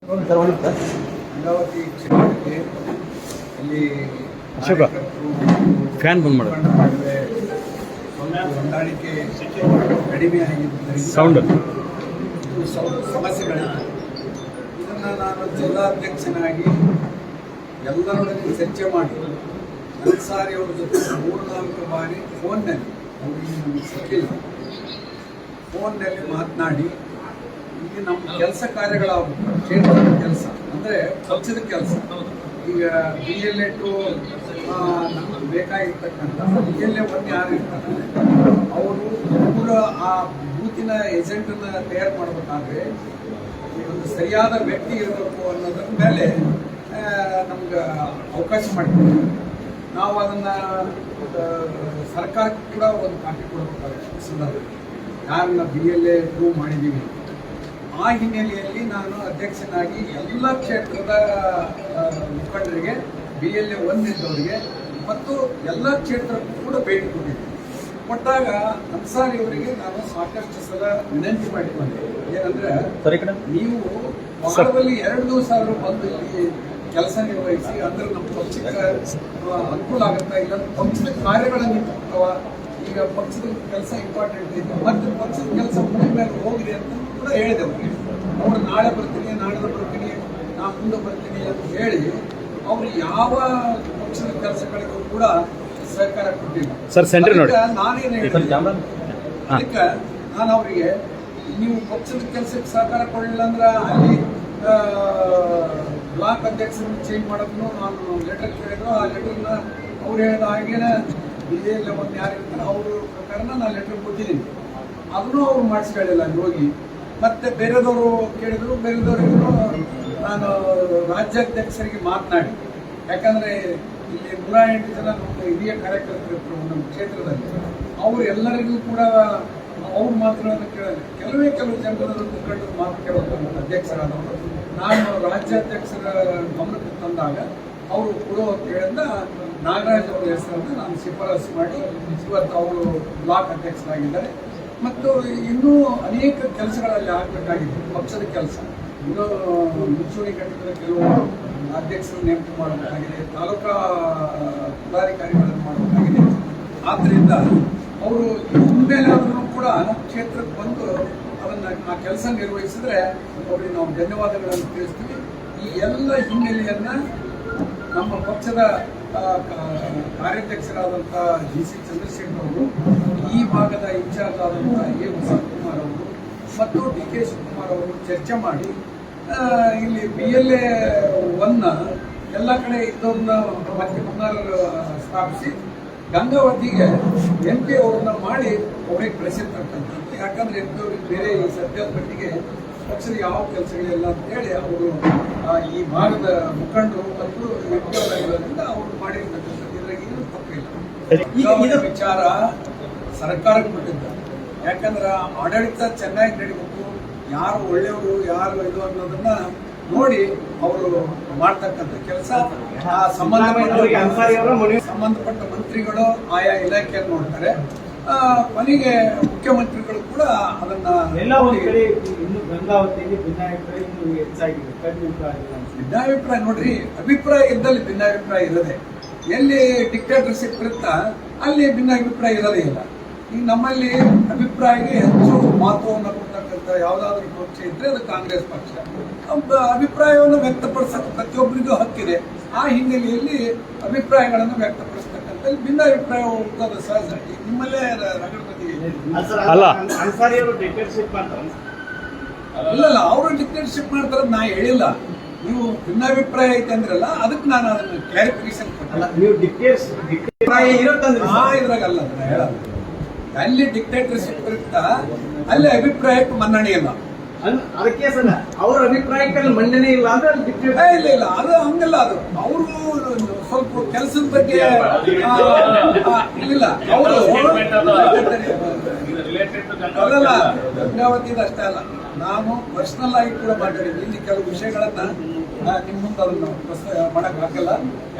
ಗಂಗಾವತಿ ಕ್ಷೇತ್ರಕ್ಕೆ ಇಲ್ಲಿ ಫ್ಯಾನ್ ಬಂದ್ ಮಾಡೋದು ಸ್ವಲ್ಪ ಹೊಂದಾಣಿಕೆ ಕಡಿಮೆ ಆಗಿದ್ದರಿಂದ ಸೌಂಡ್ ಸಮಸ್ಯೆಗಳಿತ್ತು. ಇದನ್ನು ನಾನು ಜಿಲ್ಲಾಧ್ಯಕ್ಷನಾಗಿ ಎಲ್ಲರೊಡನೆ ಚರ್ಚೆ ಮಾಡಿ ಅನ್ಸಾರಿ ಅವ್ರ ಜೊತೆ 3-4 ಬಾರಿ ಫೋನ್ನಲ್ಲಿ ಅವರಿಗೆ ನಮಗೆ ಸಿಕ್ಕಿಲ್ಲ, ಫೋನ್ನಲ್ಲಿ ಮಾತನಾಡಿ ಈಗ ನಮ್ಮ ಕೆಲಸ ಕಾರ್ಯಗಳಾಗಬೇಕು, ಕ್ಷೇತ್ರದ ಕೆಲಸ ಅಂದರೆ ಪಕ್ಷದ ಕೆಲಸ. ಈಗ BLA ಟು ನಮಗೆ ಬೇಕಾಗಿರ್ತಕ್ಕಂಥ BLA 1 ಯಾರು ಇರ್ತಾರೆ ಅವರು ಪೂರ ಆ ಬೂತಿನ ಏಜೆಂಟನ್ನು ತಯಾರು ಮಾಡಬೇಕಾದ್ರೆ ಒಂದು ಸರಿಯಾದ ವ್ಯಕ್ತಿ ಇರಬೇಕು ಅನ್ನೋದ್ರ ಮೇಲೆ ನಮ್ಗೆ ಅವಕಾಶ ಮಾಡಿಕೊಡ್ತೀವಿ. ನಾವು ಅದನ್ನು ಸರ್ಕಾರಕ್ಕೆ ಕೂಡ ಒಂದು ಕಾಪಿ ಕೊಡಬೇಕಾಗುತ್ತೆ ಸಂದರ್ಭದಲ್ಲಿ ಯಾರನ್ನ BLA ಪ್ರೂವ್ ಮಾಡಿದ್ದೀವಿ. ಆ ಹಿನ್ನೆಲೆಯಲ್ಲಿ ನಾನು ಅಧ್ಯಕ್ಷನಾಗಿ ಎಲ್ಲ ಕ್ಷೇತ್ರದ ಮುಖಂಡರಿಗೆ BLA 1 ಇದ್ದವರಿಗೆ ಮತ್ತು ಎಲ್ಲ ಕ್ಷೇತ್ರಕ್ಕೂ ಕೂಡ ಭೇಟಿ ಕೊಟ್ಟಿದ್ದೀನಿ. ಕೊಟ್ಟಾಗ ಅನ್ಸಾರಿ ಅವರಿಗೆ ನಾನು ಸಾಕಷ್ಟು ಸಲ ವಿನಂತಿ ಮಾಡಿಕೊಂಡೆ, ಏನಂದ್ರೆ ನೀವು ವಾರದಲ್ಲಿ 2 ದಿವಸ ಆದರೂ ಬಂದು ಇಲ್ಲಿ ಕೆಲಸ ನಿರ್ವಹಿಸಿ ಅಂದ್ರೆ ನಮ್ಮ ಪಕ್ಷಕ್ಕೆ ಅನುಕೂಲ ಆಗುತ್ತಾ, ಇಲ್ಲ ಪಕ್ಷದ ಕಾರ್ಯಗಳನ್ನು ನಿಂತಾವ. ಈಗ ಪಕ್ಷದ ಕೆಲಸ ಇಂಪಾರ್ಟೆಂಟ್ ಇದೆ, ಮತ್ತೆ ಪಕ್ಷದ ಕೆಲಸ ಮುಂದೆ ಮೇಲೆ ಹೋಗ್ರಿ ಅಂತ ಕೂಡ ಹೇಳಿದೆ ಅವ್ರಿಗೆ. ಅವ್ರು ನಾಳೆ ಬರ್ತೀನಿ, ನಾಳೆ ಬರ್ತೀನಿ, ನಾ ಮುಂದೆ ಬರ್ತೀನಿ ಅಂತ ಹೇಳಿ ಅವರು ಯಾವ ಪಕ್ಷದ ಕೆಲಸಗಳಿಗೂ ಕೂಡ ಸಹಕಾರ ಕೊಟ್ಟಿಲ್ಲ. ನಾನೇನು ಹೇಳಿದೆ ಅದಕ್ಕೆ ನಾನು ಅವರಿಗೆ, ನೀವು ಪಕ್ಷದ ಕೆಲಸಕ್ಕೆ ಸಹಕಾರ ಕೊಡಲಿಲ್ಲ ಅಂದ್ರೆ ಅಲ್ಲಿ ಬ್ಲಾಕ್ ಅಧ್ಯಕ್ಷರನ್ನು ಚೇಂಜ್ ಮಾಡೋದನ್ನು ನಾನು ಲೆಟರ್ ಕೇಳಿದ್ರು. ಆ ಲೆಟರ್ನ ಅವ್ರು ಹೇಳಿದ ಹಾಗೇನೆ BLA 1 ಯಾರು ಇರ್ತಾರೆ ಅವ್ರ ಪ್ರಕಾರನ ನಾನು ಲೆಟರ್ ಕೊಟ್ಟಿದ್ದೀನಿ. ಅದನ್ನು ಅವ್ರು ಮಾಡಿಸ್ಕೊಳ್ಳಿಲ್ಲ ಅಲ್ಲಿ ಹೋಗಿ. ಮತ್ತೆ ಬೇರೆದವರು ಕೇಳಿದ್ರು, ಬೇರೆದವರಿಗೂ ನಾನು ರಾಜ್ಯಾಧ್ಯಕ್ಷರಿಗೆ ಮಾತನಾಡಿ, ಯಾಕಂದರೆ ಇಲ್ಲಿ 108 ಜನ ನಮ್ಮ ಹಿರಿಯ ಕಾರ್ಯಕರ್ತರು ನಮ್ಮ ಕ್ಷೇತ್ರದಲ್ಲಿ, ಅವರು ಎಲ್ಲರಿಗೂ ಕೂಡ ಅವ್ರು ಮಾತ್ರ ಕೇಳಿದ್ರೆ ಕೆಲವು ಜನರ ಮುಖಂಡರು ಮಾತು ಕೇಳಬೇಕು ಅಧ್ಯಕ್ಷರಾದವರು. ನಾನು ರಾಜ್ಯಾಧ್ಯಕ್ಷರ ಗಮನಕ್ಕೆ ತಂದಾಗ ಅವರು ಕೊಡೋ ಅಂತ ಹೇಳಿದ ನಾಗರಾಜ್ ಅವರ ಹೆಸರನ್ನು ನಾನು ಶಿಫಾರಸು ಮಾಡಿ ಇವತ್ತು ಅವರು ಬ್ಲಾಕ್ ಅಧ್ಯಕ್ಷರಾಗಿದ್ದಾರೆ. ಮತ್ತು ಇನ್ನೂ ಅನೇಕ ಕೆಲಸಗಳಲ್ಲಿ ಆಗಬೇಕಾಗಿದೆ ಪಕ್ಷದ ಕೆಲಸ. ಇನ್ನೂ ಮುಂಚೂಣಿ ಘಟಕದ ಕೆಲವು ಅಧ್ಯಕ್ಷರು ನೇಮಕ ಮಾಡಬೇಕಾಗಿದೆ, ತಾಲೂಕಾ ಪದಾಧಿಕಾರಿಗಳನ್ನು ಮಾಡಬೇಕಾಗಿದೆ. ಆದ್ದರಿಂದ ಅವರು ಮುಂದೆಲ್ಲಾದ್ರೂ ಕೂಡ ಕ್ಷೇತ್ರಕ್ಕೆ ಬಂದು ಅದನ್ನು ಆ ಕೆಲಸ ನಿರ್ವಹಿಸಿದ್ರೆ ಅವರಿಗೆ ನಾವು ಧನ್ಯವಾದಗಳನ್ನು ತಿಳಿಸ್ತೀವಿ. ಈ ಎಲ್ಲ ಹಿನ್ನೆಲೆಯನ್ನು ನಮ್ಮ ಪಕ್ಷದ ಕಾರ್ಯಾಧ್ಯಕ್ಷರಾದಂಥ GC ಚಂದ್ರಶೇಖರ್ ಅವರು, ಈ ಭಾಗದ ಇನ್ಚಾರ್ಜ್ ಆದಂಥ A ವಸಂತ್ ಕುಮಾರ್ ಅವರು ಮತ್ತು DK ಶಿವಕುಮಾರ್ ಅವರು ಚರ್ಚೆ ಮಾಡಿ ಇಲ್ಲಿ BLA 1 ಎಲ್ಲ ಕಡೆ ಇದ್ದವ್ರನ್ನ ಮತ್ತೆ ಪುನರ್ ಸ್ಥಾಪಿಸಿ ಗಂಗಾವತಿಗೆ MP ಅವ್ರನ್ನ ಮಾಡಿ ಅವ್ರಿಗೆ ಪ್ರೆಸೆಂಟ್ ಆಗ್ತಕ್ಕಂಥದ್ದು. ಯಾಕಂದ್ರೆ MP ಅವ್ರಿಗೆ ಬೇರೆ ಈ ಸದ್ಯದ ಮಟ್ಟಿಗೆ ಪಕ್ಷದ ಯಾವ ಕೆಲಸಗಳಿಲ್ಲ ಅಂತ ಹೇಳಿ ಅವರು ಈ ಭಾಗದ ಮುಖಂಡರು ಮತ್ತು MP ಅವರಾಗಿರೋದ್ರಿಂದ ಅವರು ಮಾಡಿರ್ತಕ್ಕಂಥದ್ದು. ಇದ್ರಾಗ ಏನು ತಪ್ಪಿಲ್ಲ. ವಿಚಾರ ಸರ್ಕಾರಕ್ಕೆ ಬಿಟ್ಟಿದ್ದಾರೆ. ಯಾಕಂದ್ರೆ ಆಡಳಿತ ಚೆನ್ನಾಗಿ ನಡೀಬೇಕು, ಯಾರು ಒಳ್ಳೆಯವರು ಯಾರು ಇದು ಅನ್ನೋದನ್ನ ನೋಡಿ ಅವರು ಮಾಡ್ತಕ್ಕಂಥ ಕೆಲಸ. ಸಂಬಂಧಪಟ್ಟ ಮಂತ್ರಿಗಳು ಆಯಾ ಇಲಾಖೆಯನ್ನು ನೋಡ್ತಾರೆ. ಕೊನೆಗೆ ಮುಖ್ಯಮಂತ್ರಿಗಳು ಕೂಡ ಅದನ್ನ ಭಿನ್ನಾಭಿಪ್ರಾಯ ನೋಡ್ರಿ, ಅಭಿಪ್ರಾಯ ಇದ್ದಲ್ಲಿ ಭಿನ್ನಾಭಿಪ್ರಾಯ ಇರೋದೆ. ಎಲ್ಲಿ ಡಿಕ್ಟೇಟರ್ಶಿಪ್ ಇರುತ್ತಾ ಅಲ್ಲಿ ಭಿನ್ನಾಭಿಪ್ರಾಯ ಇರೋದೇ ಇಲ್ಲ. ಈಗ ನಮ್ಮಲ್ಲಿ ಅಭಿಪ್ರಾಯಕ್ಕೆ ಹೆಚ್ಚು ಮಹತ್ವವನ್ನು ಕೊಡ್ತಕ್ಕಂಥ ಯಾವುದಾದ್ರೂ ಪಕ್ಷ ಇದ್ರೆ ಅದು ಕಾಂಗ್ರೆಸ್ ಪಕ್ಷ. ಅಭಿಪ್ರಾಯವನ್ನು ವ್ಯಕ್ತಪಡಿಸಕ್ಕೆ ಪ್ರತಿಯೊಬ್ಬರಿಗೂ ಹಕ್ಕಿದೆ. ಆ ಹಿನ್ನೆಲೆಯಲ್ಲಿ ಅಭಿಪ್ರಾಯಗಳನ್ನು ವ್ಯಕ್ತಪಡಿಸ್ತಕ್ಕಂಥ ಭಿನ್ನಾಭಿಪ್ರಾಯ ಹೋಗ್ತದೆ ಸಹಜ. ನಿಮ್ಮಲ್ಲೇ ಇಲ್ಲ ಅವರು ಡಿಕ್ಟೇಟರ್ಶಿಪ್ ಮಾಡ್ತಾರೆ ನಾ ಹೇಳಿಲ್ಲ. ನೀವು ಭಿನ್ನಾಭಿಪ್ರಾಯ ಐತೆ ಅಂದ್ರಲ್ಲ, ಅದಕ್ಕೆ ನಾನು ಅದನ್ನು ಕ್ಲಾರಿಫಿಕೇಶನ್ ಕೊಟ್ಟಲ್ಲ. ನೀವು ಇದ್ರಾಗಲ್ಲ ಹೇಳಲ್ಲ. ಅಲ್ಲಿ ಡಿಕ್ಟೇಟರ್ಶಿಪ್ ಇರುತ್ತಾ ಅಲ್ಲಿ ಅಭಿಪ್ರಾಯಕ್ಕೆ ಮನ್ನಣೆ ಇಲ್ಲ. ಅದಕ್ಕೆ ಅವ್ರ ಅಭಿಪ್ರಾಯಕ್ಕೆ ಮನ್ನಣೆ ಇಲ್ಲ ಅಂದ್ರೆ ಇಲ್ಲ ಅದು ಹಂಗಲ್ಲ. ಅದು ಅವರು ಸ್ವಲ್ಪ ಕೆಲಸದ ಬಗ್ಗೆ ಇಲ್ಲ. ಅವರು ಅಲ್ಲಲ್ಲ, ಗಂಗಾವತಿದ ಅಷ್ಟೇ ಅಲ್ಲ, ನಾನು ಪರ್ಸನಲ್ ಆಗಿ ಕೂಡ ಮಾತಾಡಿದ್ದೀನಿ. ಇಲ್ಲಿ ಕೆಲವು ವಿಷಯಗಳನ್ನ ನಿಮ್ಮ ಮುಂದೆ ಅದನ್ನು ಮಾಡಕ್ ಆಗಲ್ಲ.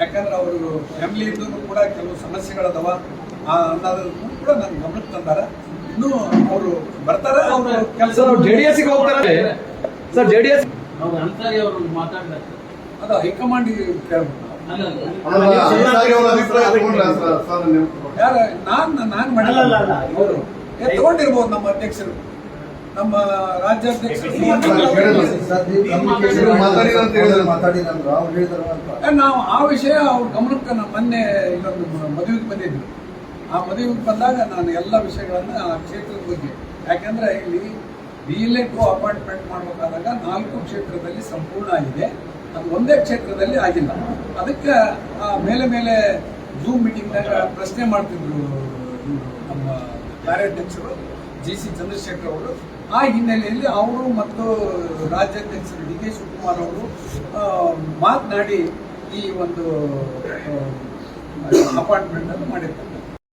ಯಾಕಂದ್ರೆ ಅವರು ಫ್ಯಾಮಿಲಿಯಿಂದ ಕೂಡ ಕೆಲವು ಸಮಸ್ಯೆಗಳದವ ಅನ್ನೋದನ್ನು ಕೂಡ ನನ್ನ ಗಮನಕ್ಕೆ ತಂದಾರ. ಇನ್ನು ಅವರು ಬರ್ತಾರೆ, ಅವರು ಕೆಲಸ JDS ಗೆ ಹೋಗ್ತಾರೆ ಸರ್. JDS ಅವ್ರು ಅನ್ಸಾರಿ ಅವರು ಮಾತಾಡಿದಾಗ ಅದು ಹೈಕಮಾಂಡ್ ಕೇಳ್ಬೇಕು ನಾವು. ಯಾರ ನಾನ್ ಮಾಡಿಲ್ಲ ಇವರು ತಗೊಂಡಿರ್ಬೋದು ನಮ್ಮ ಅಧ್ಯಕ್ಷರು, ನಮ್ಮ ರಾಜ್ಯಾಧ್ಯಕ್ಷರು ನಾವು ಆ ವಿಷಯ ಅವ್ರ ಗಮನಕ್ಕೆ ನಾವು ಮೊನ್ನೆ ಇಲ್ಲೊಂದು ಮದುವೆಗೆ ಬಂದಿದ್ವಿ. ಆ ಮದುವೆಗೆ ಬಂದಾಗ ನಾನು ಎಲ್ಲ ವಿಷಯಗಳನ್ನ ಆ ಕ್ಷೇತ್ರದ ಬಗ್ಗೆ, ಯಾಕಂದ್ರೆ ಇಲ್ಲಿ BLA2 ಅಪಾಯಿಂಟ್ಮೆಂಟ್ ಮಾಡಬೇಕಾದಾಗ 4 ಕ್ಷೇತ್ರದಲ್ಲಿ ಸಂಪೂರ್ಣ ಆಗಿದೆ, ಅದು ಒಂದೇ ಕ್ಷೇತ್ರದಲ್ಲಿ ಆಗಿಲ್ಲ. ಅದಕ್ಕೆ ಮೇಲೆ ಮೇಲೆ ಜೂಮ್ ಮೀಟಿಂಗ್ನಾಗ ಪ್ರಶ್ನೆ ಮಾಡ್ತಿದ್ರು ನಮ್ಮ ಕಾರ್ಯಾಧ್ಯಕ್ಷರು GC ಚಂದ್ರಶೇಖರ್ ಅವರು. ಆ ಹಿನ್ನೆಲೆಯಲ್ಲಿ ಅವರು ಮತ್ತು ರಾಜ್ಯಾಧ್ಯಕ್ಷರು DK ಶಿವಕುಮಾರ್ ಅವರು ಮಾತನಾಡಿ ಈ ಒಂದು ಅಪಾಯಿಂಟ್ಮೆಂಟ್ ಅನ್ನು ಮಾಡಿದ್ದಾರೆ.